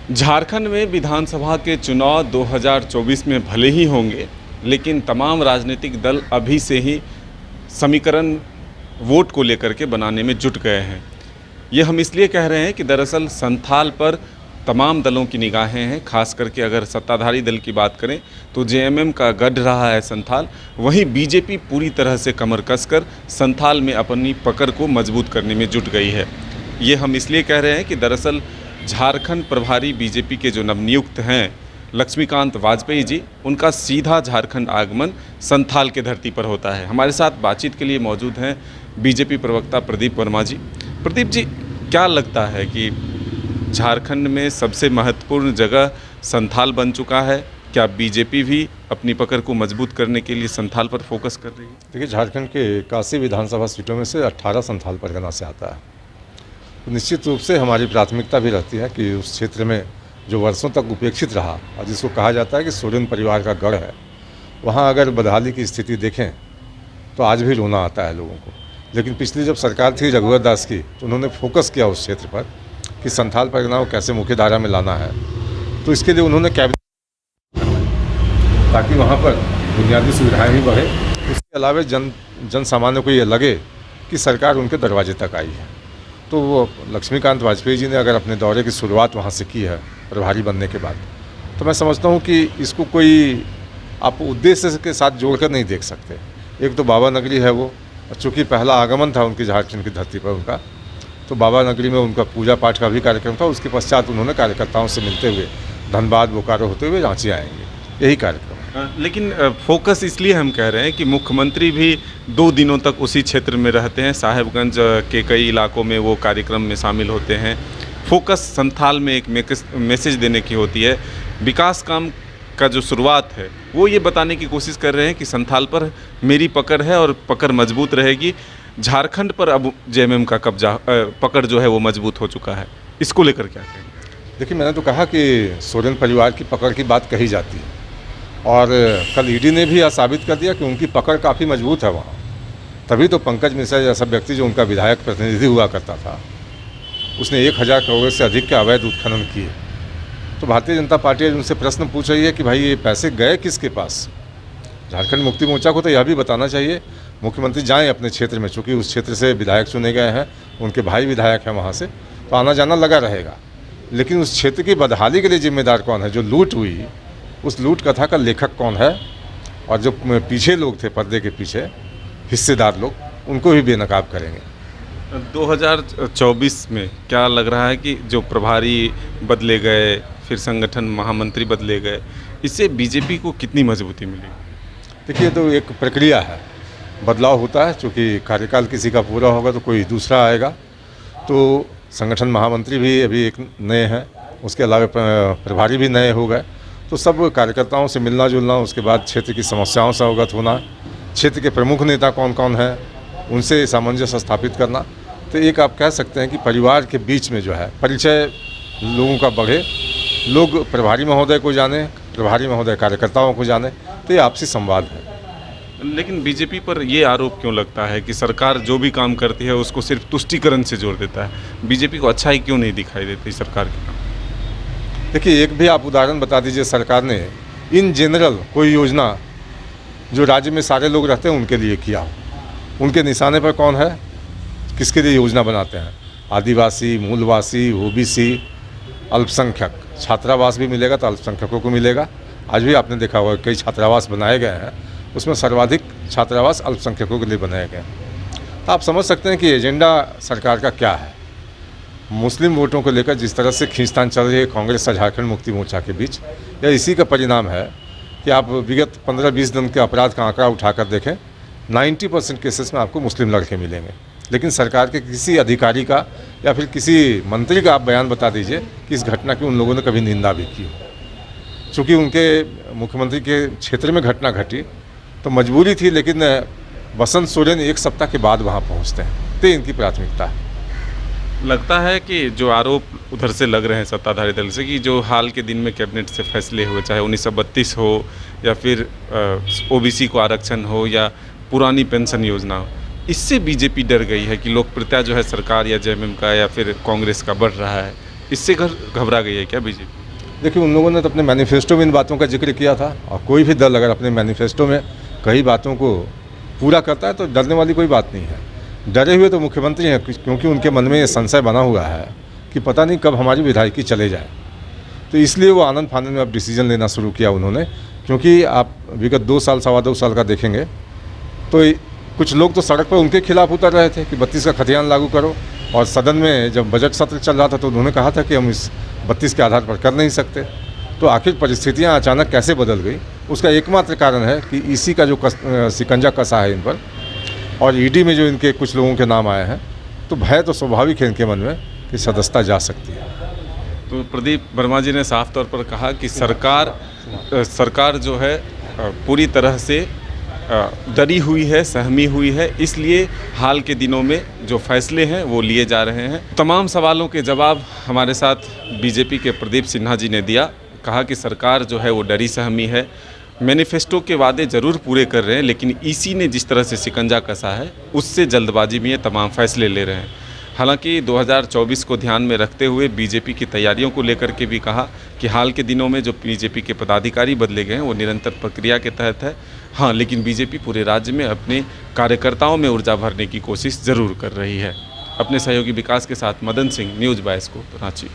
झारखंड में विधानसभा के चुनाव 2024 में भले ही होंगे, लेकिन तमाम राजनीतिक दल अभी से ही समीकरण वोट को लेकर के बनाने में जुट गए हैं। ये हम इसलिए कह रहे हैं कि दरअसल संथाल पर तमाम दलों की निगाहें हैं। खास करके अगर सत्ताधारी दल की बात करें तो जेएमएम का गढ़ रहा है संथाल, वहीं बीजेपी पूरी तरह से कमर कसकर संथाल में अपनी पकड़ को मजबूत करने में जुट गई है। ये हम इसलिए कह रहे हैं कि दरअसल झारखंड प्रभारी बीजेपी के जो नवनियुक्त हैं लक्ष्मीकांत वाजपेयी जी, उनका सीधा झारखंड आगमन संथाल के धरती पर होता है। हमारे साथ बातचीत के लिए मौजूद हैं बीजेपी प्रवक्ता प्रदीप वर्मा जी। प्रदीप जी, क्या लगता है कि झारखंड में सबसे महत्वपूर्ण जगह संथाल बन चुका है? क्या बीजेपी भी अपनी पकड़ को मजबूत करने के लिए संथाल पर फोकस कर रही है? देखिए, झारखंड के 81 विधानसभा सीटों में से 18 संथाल परगना से आता है। तो निश्चित रूप से हमारी प्राथमिकता भी रहती है कि उस क्षेत्र में जो वर्षों तक उपेक्षित रहा और जिसको कहा जाता है कि सोरेन परिवार का गढ़ है, वहाँ अगर बदहाली की स्थिति देखें तो आज भी रोना आता है लोगों को। लेकिन पिछली जब सरकार थी रघुवर दास की, तो उन्होंने फोकस किया उस क्षेत्र पर कि संथाल परगना को कैसे मुख्य धारा में लाना है। तो इसके लिए उन्होंने कैबिनेट, ताकि वहाँ पर बुनियादी सुविधाएँ भी बढ़े, उसके अलावा जन सामान्य को ये लगे कि सरकार उनके दरवाजे तक आई है। तो वो लक्ष्मीकांत वाजपेयी जी ने अगर अपने दौरे की शुरुआत वहाँ से की है प्रभारी बनने के बाद, तो मैं समझता हूँ कि इसको कोई आप उद्देश्य के साथ जोड़कर नहीं देख सकते। एक तो बाबा नगरी है वो, चूँकि पहला आगमन था उनकी झारखंड की धरती पर उनका, तो बाबा नगरी में उनका पूजा पाठ का भी कार्यक्रम था। उसके पश्चात उन्होंने कार्यकर्ताओं से मिलते हुए धनबाद बोकारो होते हुए रांची आएंगे, यही कार्यक्रम। लेकिन फोकस इसलिए हम कह रहे हैं कि मुख्यमंत्री भी 2 दिनों तक उसी क्षेत्र में रहते हैं। साहेबगंज के कई इलाकों में वो कार्यक्रम में शामिल होते हैं। फोकस संथाल में एक मैसेज देने की होती है। विकास काम का जो शुरुआत है वो ये बताने की कोशिश कर रहे हैं कि संथाल पर मेरी पकड़ है और पकड़ मजबूत रहेगी। झारखंड पर अब जेएमएम का कब्जा, पकड़ जो है वो मजबूत हो चुका है। इसको लेकर क्या कहेंगे? देखिए, मैंने तो कहा कि सोरेन परिवार की पकड़ की बात कही जाती है, और कल ईडी ने भी यह साबित कर दिया कि उनकी पकड़ काफ़ी मजबूत है वहाँ। तभी तो पंकज मिश्रा जैसा व्यक्ति जो उनका विधायक प्रतिनिधि हुआ करता था, उसने 1000 करोड़ से अधिक के अवैध उत्खनन किए। तो भारतीय जनता पार्टी आज उनसे प्रश्न पूछ रही है कि भाई ये पैसे गए किसके पास? झारखंड मुक्ति मोर्चा को तो यह भी बताना चाहिए। मुख्यमंत्री जाएँ अपने क्षेत्र में, चूँकि उस क्षेत्र से विधायक चुने गए हैं, उनके भाई विधायक हैं वहाँ से, तो आना जाना लगा रहेगा। लेकिन उस क्षेत्र की बदहाली के लिए जिम्मेदार कौन है? जो लूट हुई, उस लूट कथा का लेखक कौन है? और जो पीछे लोग थे, पर्दे के पीछे हिस्सेदार लोग, उनको भी बेनकाब करेंगे। 2024 में क्या लग रहा है कि जो प्रभारी बदले गए, फिर संगठन महामंत्री बदले गए, इससे बीजेपी को कितनी मजबूती मिलेगी? देखिए, तो एक प्रक्रिया है, बदलाव होता है। चूँकि कार्यकाल किसी का पूरा होगा तो कोई दूसरा आएगा। तो संगठन महामंत्री भी अभी एक नए हैं, उसके अलावा प्रभारी भी नए हो गए। तो सब कार्यकर्ताओं से मिलना जुलना, उसके बाद क्षेत्र की समस्याओं से अवगत होना, क्षेत्र के प्रमुख नेता कौन कौन हैं उनसे सामंजस्य स्थापित करना। तो एक आप कह सकते हैं कि परिवार के बीच में जो है परिचय लोगों का बढ़े, लोग प्रभारी महोदय को जाने, प्रभारी महोदय कार्यकर्ताओं को जाने, तो ये आपसी संवाद है। लेकिन बीजेपी पर ये आरोप क्यों लगता है कि सरकार जो भी काम करती है उसको सिर्फ तुष्टीकरण से जोड़ देता है? बीजेपी को अच्छाई क्यों नहीं दिखाई देती सरकार के काम? देखिए, एक भी आप उदाहरण बता दीजिए सरकार ने इन जनरल कोई योजना जो राज्य में सारे लोग रहते हैं उनके लिए किया हो। उनके निशाने पर कौन है? किसके लिए योजना बनाते हैं? आदिवासी, मूलवासी, ओबीसी, अल्पसंख्यक। छात्रावास भी मिलेगा तो अल्पसंख्यकों को मिलेगा। आज भी आपने देखा होगा कई छात्रावास बनाए गए हैं, उसमें सर्वाधिक छात्रावास अल्पसंख्यकों के लिए बनाए गए हैं। तो आप समझ सकते हैं कि एजेंडा सरकार का क्या है। मुस्लिम वोटों को लेकर जिस तरह से खींचतान चल रही है कांग्रेस और झारखंड मुक्ति मोर्चा के बीच, यह इसी का परिणाम है कि आप विगत 15-20 दिन के अपराध का आंकड़ा उठाकर देखें, 90% केसेस में आपको मुस्लिम लड़के मिलेंगे। लेकिन सरकार के किसी अधिकारी का या फिर किसी मंत्री का आप बयान बता दीजिए कि इस घटना की उन लोगों ने कभी निंदा भी की हो। चूँकि उनके मुख्यमंत्री के क्षेत्र में घटना घटी तो मजबूरी थी, लेकिन बसंत सोरेन 1 सप्ताह के बाद वहाँ पहुँचते हैं, तो इनकी प्राथमिकता है। लगता है कि जो आरोप उधर से लग रहे हैं सत्ताधारी दल से कि जो हाल के दिन में कैबिनेट से फैसले हुए, चाहे 1932 हो या फिर ओबीसी को आरक्षण हो या पुरानी पेंशन योजना हो, इससे बीजेपी डर गई है कि लोकप्रियता जो है सरकार या जेएमएम का या फिर कांग्रेस का बढ़ रहा है। इससे घबरा गई है क्या बीजेपी? देखिए, उन लोगों ने तो अपने मैनिफेस्टो में इन बातों का जिक्र किया था, और कोई भी दल अगर अपने मैनिफेस्टो में कई बातों को पूरा करता है तो डरने वाली कोई बात नहीं है। डरे हुए तो मुख्यमंत्री हैं, क्योंकि उनके मन में ये संशय बना हुआ है कि पता नहीं कब हमारी विधायकी चले जाए। तो इसलिए वो आनंद फानंद में अब डिसीजन लेना शुरू किया उन्होंने, क्योंकि आप विगत 2 साल सवा 2 साल का देखेंगे तो कुछ लोग तो सड़क पर उनके खिलाफ उतर रहे थे कि 32 का खतियान लागू करो, और सदन में जब बजट सत्र चल रहा था तो उन्होंने कहा था कि हम इस 32 के आधार पर कर नहीं सकते। तो आखिर परिस्थितियां अचानक कैसे बदल गई, उसका एकमात्र कारण है कि ईसी का जो शिकंजा कसा है इन पर, और ईडी में जो इनके कुछ लोगों के नाम आए हैं, तो भय तो स्वाभाविक है इनके मन में कि सदस्यता जा सकती है। तो प्रदीप वर्मा जी ने साफ तौर पर कहा कि सरकार जो है पूरी तरह से डरी हुई है, सहमी हुई है, इसलिए हाल के दिनों में जो फैसले हैं वो लिए जा रहे हैं। तमाम सवालों के जवाब हमारे साथ बीजेपी के प्रदीप सिन्हा जी ने दिया। कहा कि सरकार जो है वो डरी सहमी है, मैनिफेस्टो के वादे ज़रूर पूरे कर रहे हैं, लेकिन ईसी ने जिस तरह से शिकंजा कसा है उससे जल्दबाजी में ये तमाम फैसले ले रहे हैं। हालांकि 2024 को ध्यान में रखते हुए बीजेपी की तैयारियों को लेकर के भी कहा कि हाल के दिनों में जो बीजेपी के पदाधिकारी बदले गए हैं वो निरंतर प्रक्रिया के तहत है। हाँ, लेकिन बीजेपी पूरे राज्य में अपने कार्यकर्ताओं में ऊर्जा भरने की कोशिश ज़रूर कर रही है। अपने सहयोगी विकास के साथ मदन सिंह, न्यूज़ 22 को रांची।